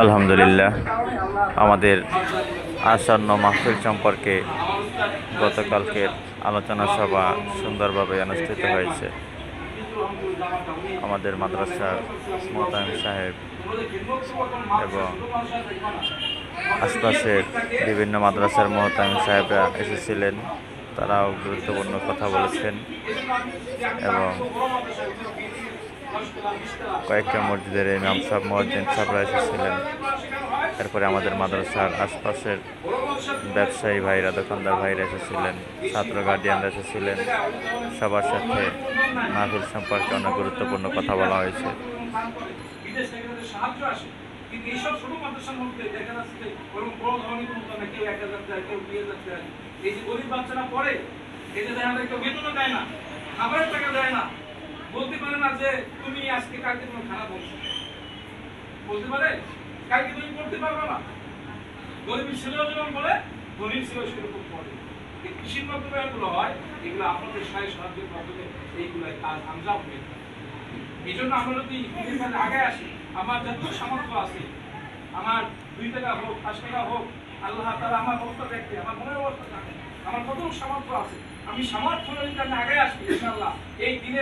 আলহামদুলিল্লাহ, আমাদের আসন্ন মাহফিল সম্পর্কে গতকালকের আলোচনা সভা সুন্দরভাবে অনুষ্ঠিত হয়েছে। আমাদের মাদ্রাসার মোহতামিম সাহেব এবং আশপাশের বিভিন্ন মাদ্রাসার মোহতামিম সাহেবরা এসেছিলেন। তারাও গুরুত্বপূর্ণ কথা বলেছেন এবং কয়েকটা মসজিদের ইমাম সাহেব, মুয়াজ্জিন সাহেবরা এসেছিলেন। এরপরে আমাদের মাদ্রাসার আশপাশের ব্যবসায়ী ভাইরা, দোকানদার ভাইরা এসেছিলেন, ছাত্র গার্ডিয়ানরা এসেছিলেন। সবার সাথে মাহফিল সম্পর্কে অনেক গুরুত্বপূর্ণ কথা বলা হয়েছে। কিন্তু এইসব ছোট মাদ্রাসার মধ্যে দেখা যাচ্ছে ওরকম বড় ধরনের কোনো না, কেউ 1000 টাকা, কেউ 2000 টাকা। এই যে গরিব বাচ্চারা পড়ে, এই যে দেখা যায় কেউ বেতনও দেয় না, খাবারের টাকা দেয় না, বলতে পারে না যে তুমি আজকে কালকে তোমার খানা বলছো, বলতে পারে কালকে তুমি পড়তে পারবে না। গরিবের ছেলেও যেমন বলে, ধনীর ছেলেও সেরকম পড়ে। এই কৃষির মাধ্যমে এগুলো হয়, এগুলো আপনাদের সাহায্যের মাধ্যমে এইগুলো কাজ আঞ্জাম হয়ে যায়। এই জন্য আমরা যদি আগে আসি, আমার যত সামর্থ্য আছে, আমার 2 টাকা হোক, 5 টাকা হোক, আল্লাহ তাআলা আমার অবস্থা দেখতে, আমার মনের অবস্থা জানে, আমার কত সামর্থ্য আছে, আমি সামর্থ্য যদি আগে আসি ইনশাআল্লাহ এই দিনে